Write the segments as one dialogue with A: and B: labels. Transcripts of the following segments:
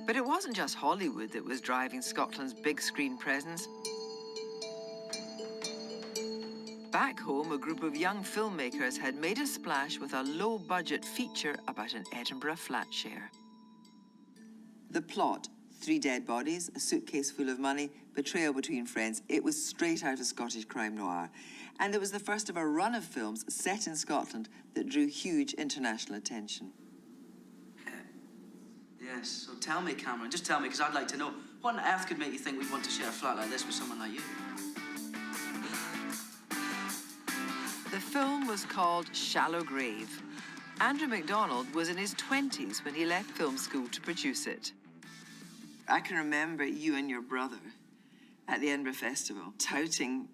A: But it wasn't just Hollywood that was driving Scotland's big screen presence. Back home, a group of young filmmakers had made a splash with a low-budget feature about an Edinburgh flat share. The plot: 3 dead bodies, a suitcase full of money, betrayal between friends. It was straight out of Scottish crime noir. And it was the first of a run of films set in Scotland that drew huge international attention.
B: Yes, so tell me, Cameron, just tell me, because I'd like to know, what on earth could make you think we'd want to share a flat like this with someone like you?
A: The film was called Shallow Grave. Andrew MacDonald was in his 20s when he left film school to produce it. I can remember you and your brother at the Edinburgh Festival touting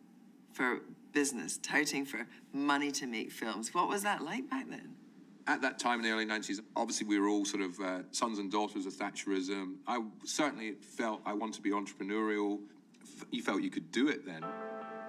A: for business, touting for money to make films. What was that like back then?
C: At that time in the early 90s, obviously we were all sort of sons and daughters of Thatcherism. I certainly felt I wanted to be entrepreneurial. You felt you could do it then.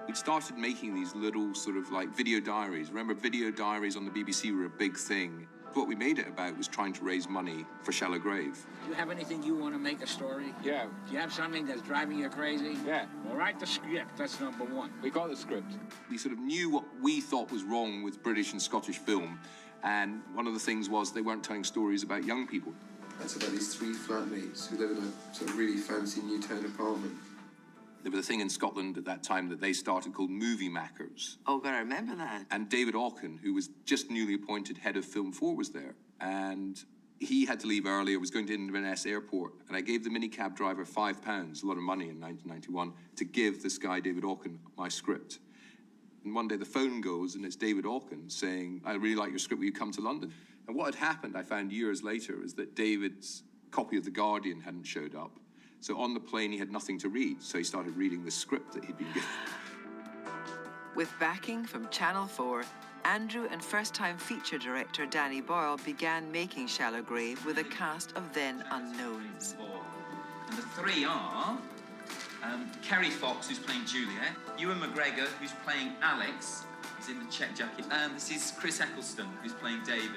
C: We'd started making these little sort of like video diaries. Remember, video diaries on the BBC were a big thing. What we made it about was trying to raise money for Shallow Grave.
D: Do you have anything you want to make a story?
E: Yeah.
D: Do you have something that's driving you crazy?
E: Yeah.
D: Well, write the script. That's number one.
E: We got the script.
C: We sort of knew what we thought was wrong with British and Scottish film. And one of the things was they weren't telling stories about young people.
F: That's about these 3 flatmates who live in a sort of really fancy Newtown apartment.
C: There was a thing in Scotland at that time that they started called movie makers.
A: Oh, God, I remember that.
C: And David Auken, who was just newly appointed head of Film 4, was there. And he had to leave earlier, was going to Inverness Airport. And I gave the minicab driver £5, a lot of money in 1991, to give this guy, David Auken, my script. And one day the phone goes and it's David Auken saying, I really like your script, will you come to London? And what had happened, I found years later, is that David's copy of The Guardian hadn't showed up. So on the plane, he had nothing to read, so he started reading the script that he'd been given.
A: With backing from Channel 4, Andrew and first-time feature director Danny Boyle began making Shallow Grave with a cast of then unknowns.
G: And the 3 are Kerry Fox, who's playing Juliet, Ewan McGregor, who's playing Alex, he's in the check jacket, and this is Chris Eccleston, who's playing David.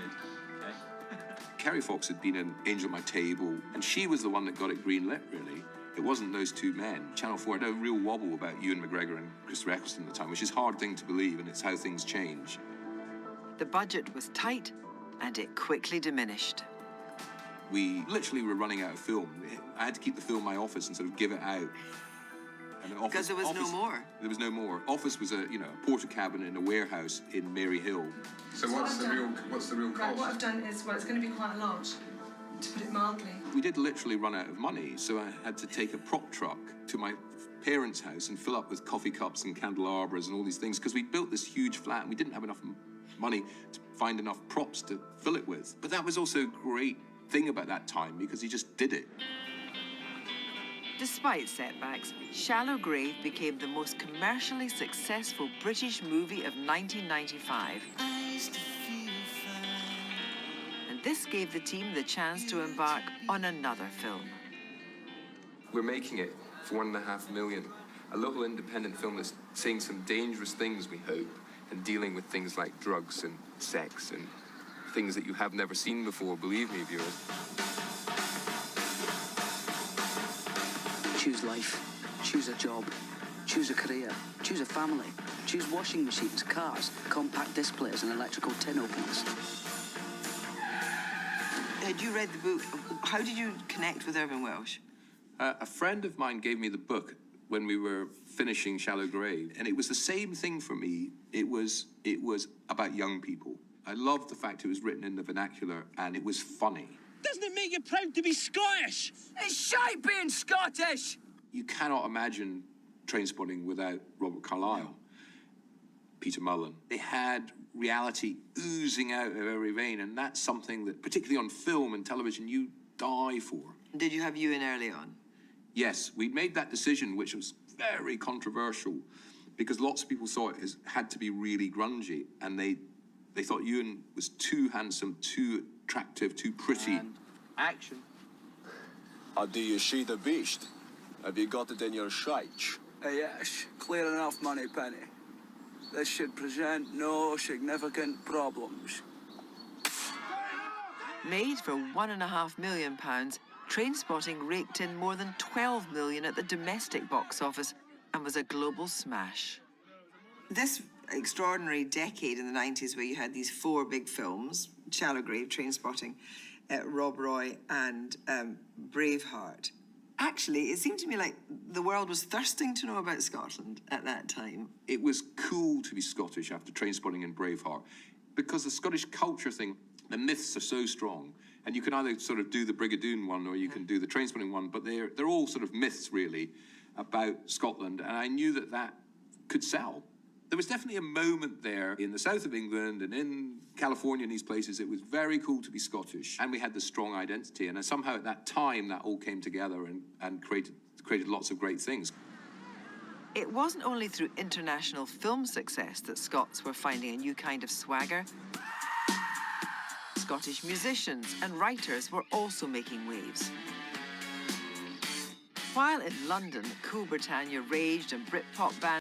C: Kerry Fox had been an Angel at My Table, and she was the one that got it greenlit, really. It wasn't those 2 men. Channel 4 had a real wobble about Ewan McGregor and Chris Eccleston at the time, which is a hard thing to believe, and it's how things change.
A: The budget was tight, and it quickly diminished.
C: We literally were running out of film. I had to keep the film in my office and sort of give it out.
A: Because there was no more.
C: There was no more. Office was a porter cabinet in a warehouse in Maryhill.
F: So what's the real cost?
H: Right, what I've done is, well, it's going to be quite a lot, to put it mildly.
C: We did literally run out of money, so I had to take a prop truck to my parents' house and fill up with coffee cups and candelabras and all these things, because we built this huge flat and we didn't have enough money to find enough props to fill it with. But that was also a great thing about that time, because he just did it.
A: Despite setbacks, Shallow Grave became the most commercially successful British movie of 1995. And this gave the team the chance to embark on another film.
F: We're making it for £1.5 million. A little independent film that's saying some dangerous things, we hope, and dealing with things like drugs and sex and things that you have never seen before, believe me, viewers.
I: Choose life, choose a job, choose a career, choose a family, choose washing machines, cars, compact disc players and electrical tin openers.
A: Had you read the book? How did you connect with Irvine Welsh?
C: A friend of mine gave me the book when we were finishing Shallow Grave, and it was the same thing for me. It was about young people. I loved the fact it was written in the vernacular, and it was funny.
D: Doesn't it make you proud to be Scottish? It's shite being Scottish!
C: You cannot imagine Trainspotting without Robert Carlyle, Peter Mullen. They had reality oozing out of every vein, and that's something that, particularly on film and television, you die for.
A: Did you have Ewan early on?
C: Yes, we made that decision, which was very controversial, because lots of people saw it as had to be really grungy, and they thought Ewan was too handsome, too attractive, too pretty.
D: And action.
J: How do you see the beast? Have you got it in your sights?
I: Yes, clear enough, Moneypenny. This should present no significant problems.
A: Made for £1.5 million, Trainspotting raked in more than 12 million at the domestic box office and was a global smash. This extraordinary decade in the 90s where you had these four big films, Shallow Grave, Trainspotting, Rob Roy and Braveheart. Actually, it seemed to me like the world was thirsting to know about Scotland at that time.
C: It was cool to be Scottish after Trainspotting and Braveheart because the Scottish culture thing, the myths are so strong. And you can either sort of do the Brigadoon one or you can do the Trainspotting one, but they're all sort of myths, really, about Scotland. And I knew that that could sell. There was definitely a moment there in the south of England and in California and these places, it was very cool to be Scottish. And we had this strong identity. And somehow at that time, that all came together and created lots of great things.
A: It wasn't only through international film success that Scots were finding a new kind of swagger. Scottish musicians and writers were also making waves. While in London, Cool Britannia raged and Britpop bands